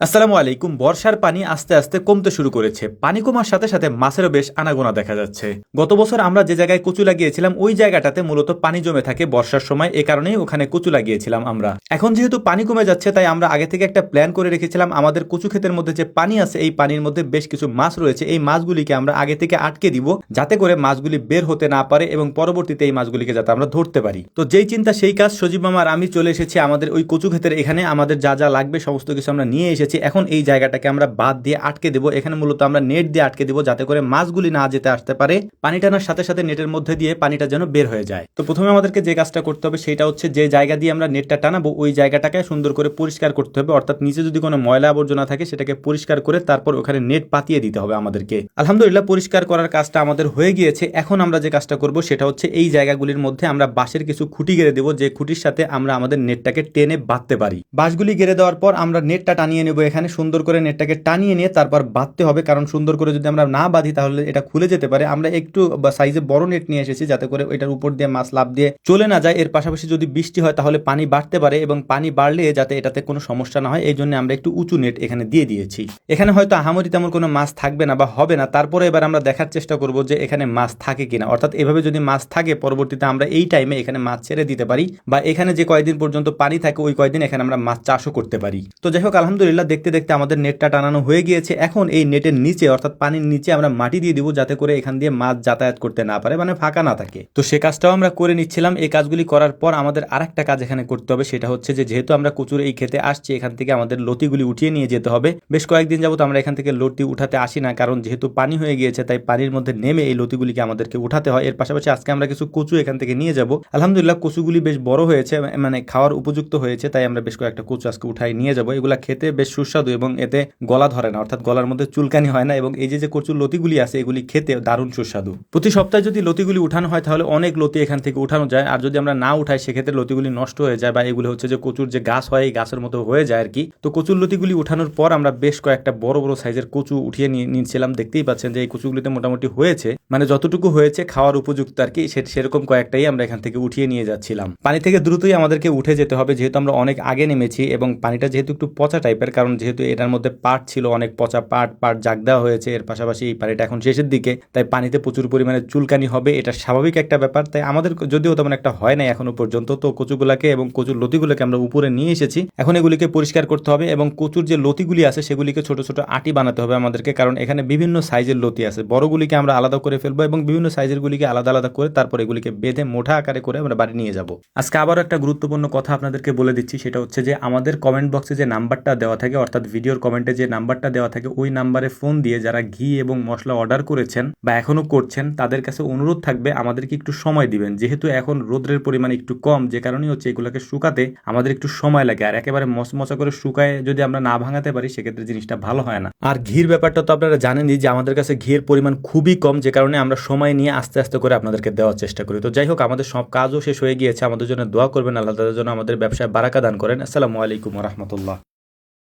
আসসালামু আলাইকুম। বর্ষার পানি আস্তে আস্তে কমতে শুরু করেছে। পানি কমার সাথে সাথে মাছেরও বেশ আনাগোনা দেখা যাচ্ছে। গত বছর আমরা যে জায়গায় কচু লাগিয়েছিলাম ওই জায়গাটাতে মূলত পানি জমে থাকে বর্ষার সময়, এ কারণেই ওখানে কচু লাগিয়েছিলাম আমরা। এখন যেহেতু পানি কমে যাচ্ছে তাই আমরা আগে থেকে একটা প্ল্যান করে রেখেছিলাম, আমাদের কচু ক্ষেতের মধ্যে যে পানি আছে এই পানির মধ্যে বেশ কিছু মাছ রয়েছে, এই মাছগুলিকে আমরা আগে থেকে আটকে দিব যাতে করে মাছগুলি বের হতে না পারে এবং পরবর্তীতে এই মাছগুলিকে যাতে আমরা ধরতে পারি। তো যেই চিন্তা সেই কাজ, সজীব মামা আর আমি চলে এসেছি আমাদের ওই কচু ক্ষেতের এখানে। আমাদের যা যা লাগবে সমস্ত কিছু আমরা নিয়ে এসেছি। এখন এই জায়গাটাকে আমরা বাদ দিয়ে আটকে দেবো। এখানে মূলত আমরা নেট দিয়ে আটকে দেবো যাতে করে মাছগুলি না যেতে আসতে পারে। পানি টানার সাথে সাথে নেটের মধ্যে দিয়ে পানিটা যেন বের হয়ে যায়। তো প্রথমে আমাদেরকে যে কাজটা করতে হবে সেটা হচ্ছে, যে জায়গা দিয়ে আমরা নেটটা টানাবো ওই জায়গাটাকে সুন্দর করে পরিষ্কার করতে হবে, অর্থাৎ নিচে যদি কোনো ময়লা আবর্জনা থাকে সেটাকে পরিষ্কার করে তারপর ওখানে নেট পাতিয়ে দিতে হবে আমাদেরকে। আলহামদুলিল্লাহ পরিষ্কার করার কাজটা আমাদের হয়ে গিয়েছে। এখন আমরা যে কাজটা করব সেটা হচ্ছে, এই জায়গাগুলির মধ্যে আমরা বাঁশের কিছু খুঁটি গেড়ে দেবো, যে খুঁটির সাথে আমরা আমাদের নেটটাকে টেনে বাঁধতে পারি। বাঁশগুলি গেড়ে দেওয়ার পর আমরা নেটটা টানিয়ে নেবো। এখানে সুন্দর করে নেটটাকে টানিয়ে নিয়ে তারপর বাঁধতে হবে, কারণ সুন্দর করে যদি আমরা না বাঁধি তাহলে এটা খুলে যেতে পারে। আমরা একটু সাইজে বড় নেট নিয়ে এসেছি যাতে করে এটার উপর দিয়ে মাছ লাফ দিয়ে চলে না যায়। এর পাশাপাশি যদি বৃষ্টি হয় তাহলে পানি বাড়তে পারে এবং পানি বাড়লে যাতে এটাতে কোনো সমস্যা না হয় এই জন্য আমরা একটু উঁচু নেট এখানে দিয়ে দিয়েছি। এখানে হয়তো আহামরি তেমন কোনো মাছ থাকবে না বা হবে না, তারপরে এবার আমরা দেখার চেষ্টা করব যে এখানে মাছ থাকে কিনা, অর্থাৎ এভাবে যদি মাছ থাকে পরবর্তীতে আমরা এই টাইমে এখানে মাছ ছেড়ে দিতে পারি, বা এখানে যে কয়েকদিন পর্যন্ত পানি থাকে ওই কয়েকদিন এখানে আমরা মাছ চাষও করতে পারি। তো যাই হোক, আলহামদুলিল্লাহ দেখতে দেখতে আমাদের নেটটা টানানো হয়ে গিয়েছে। এখন এই নেটের নিচে অর্থাৎ পানির নিচে আমরা মাটি দিয়ে দিব যাতে করে এখান দিয়ে মাছ যাতায়াত করতে না পারে, মানে ফাঁকা না থাকে। তো সে কাজটাও আমরা করে নিচ্ছিলাম। এই কাজগুলি করার পর আমাদের আরেকটা কাজ এখানে করতে হবে, সেটা হচ্ছে যে যেহেতু আমরা কচুর এই খেতে আসছি এখান থেকে আমাদের লতিগুলি উঠিয়ে নিয়ে যেতে হবে। বেশ কয়েকদিন যাবত আমরা এখান থেকে লতি উঠাতে আসি না, কারণ যেহেতু পানি হয়ে গিয়েছে তাই পানির মধ্যে নেমে এই লতিগুলিকে আমাদেরকে উঠাতে হয়। এর পাশাপাশি আজকে আমরা কিছু কচু এখান থেকে নিয়ে যাব। আলহামদুলিল্লাহ কচুগুলি বেশ বড় হয়েছে, মানে খাওয়ার উপযুক্ত হয়েছে, তাই আমরা বেশ কয়েকটা কচু আজকে উঠাই নিয়ে যাব। এগুলা খেতে বেশ সুস্বাদু এবং এতে গলা ধরে না, অর্থাৎ গলার মধ্যে চুলকানি হয় না, এবং এই যে কচুর লতিগুলি আছে এগুলি খেতে দারুণ সুস্বাদু। প্রতি সপ্তাহে যদি লতিগুলি উঠানো হয় তাহলে অনেক লতি এখান থেকে উঠানো যায়, আর যদি আমরা না উঠাই সেক্ষেত্রে লতিগুলি নষ্ট হয়ে যায়, বা এগুলো হচ্ছে যে কচুর যে গাছ হয় এই গাছের মতো হয়ে যায় আর কি। তো কচুর লতিগুলি উঠানোর পর আমরা বেশ কয়েকটা বড় বড় সাইজের কচু উঠিয়ে নিচ্ছিলাম। দেখতেই পাচ্ছেন যে এই কচুগুলিতে মোটামুটি হয়েছে, মানে যতটুকু হয়েছে খাওয়ার উপযুক্ত আর কি, সেরকম কয়েকটাই আমরা এখান থেকে উঠিয়ে নিয়ে যাচ্ছিলাম। পানি থেকে দ্রুতই আমাদেরকে উঠে যেতে হবে যেহেতু আমরা অনেক আগে নেমেছি, এবং পানিটা যেহেতু একটু পচা টাইপের, কারণ যেহেতু এটার মধ্যে পাট ছিল, অনেক পচা পাট জাগ দেওয়া হয়েছে। এর পাশাপাশি এই পানিটা এখন শেষের দিকে, তাই পানিতে প্রচুর পরিমাণে চুলকানি হবে, এটা স্বাভাবিক একটা ব্যাপার। তাই আমাদের যদিও তেমন একটা হয় নাই এখনো পর্যন্ত। তো কচুগুলাকে এবং কচুর লতিগুলোকে আমরা উপরে নিয়ে এসেছি। এখন এগুলিকে পরিষ্কার করতে হবে, এবং কচুর যে লতিগুলি আছে সেগুলিকে ছোট ছোট আটি বানাতে হবে আমাদেরকে, কারণ এখানে বিভিন্ন সাইজের লতি আছে। বড়গুলিকে আমরা আলাদা করে ফেলবো এবং বিভিন্ন সাইজের গুলিকে আলাদা আলাদা করে তারপর এগুলিকে বেঁধে মোটা আকারে করে আমরা বাড়ি নিয়ে যাব। আজকে আবারও একটা গুরুত্বপূর্ণ কথা আপনাদেরকে বলে দিচ্ছি, সেটা হচ্ছে যে আমাদের কমেন্ট বক্সে যে নাম্বারটা দেওয়া থাকে, অর্থাৎ ভিডিওর কমেন্টে যে নাম্বারটা দেওয়া থাকে ওই নাম্বারে ফোন দিয়ে যারা ঘি এবং মশলা অর্ডার করেছেন বা এখনো করছেন তাদের কাছে অনুরোধ থাকবে আমাদেরকে একটু সময় দিবেন। যেহেতু এখন রোদ্রের পরিমাণ একটু কম, যে কারণেই হচ্ছে এগুলোকে শুকাতে আমাদের একটু সময় লাগে, আর একেবারে মচমচা করে শুকায় যদি আমরা না ভাঙাতে পারি সেক্ষেত্রে জিনিসটা ভালো হয় না। আর ঘির ব্যাপারটা তো আপনারা জানেনই যে আমাদের কাছে ঘির পরিমাণ খুবই কম, যে কারণে আমরা সময় নিয়ে আস্তে আস্তে করে আপনাদেরকে দেওয়ার চেষ্টা করি। তো যাই হোক, আমাদের সব কাজও শেষ হয়ে গিয়েছে। আমাদের জন্য দোয়া করবেন, আল্লাহ তাআলা যেন আমাদের ব্যবসায় বারাকা দান করেন। আসসালামু আলাইকুম ওয়া রাহমাতুল্লাহ।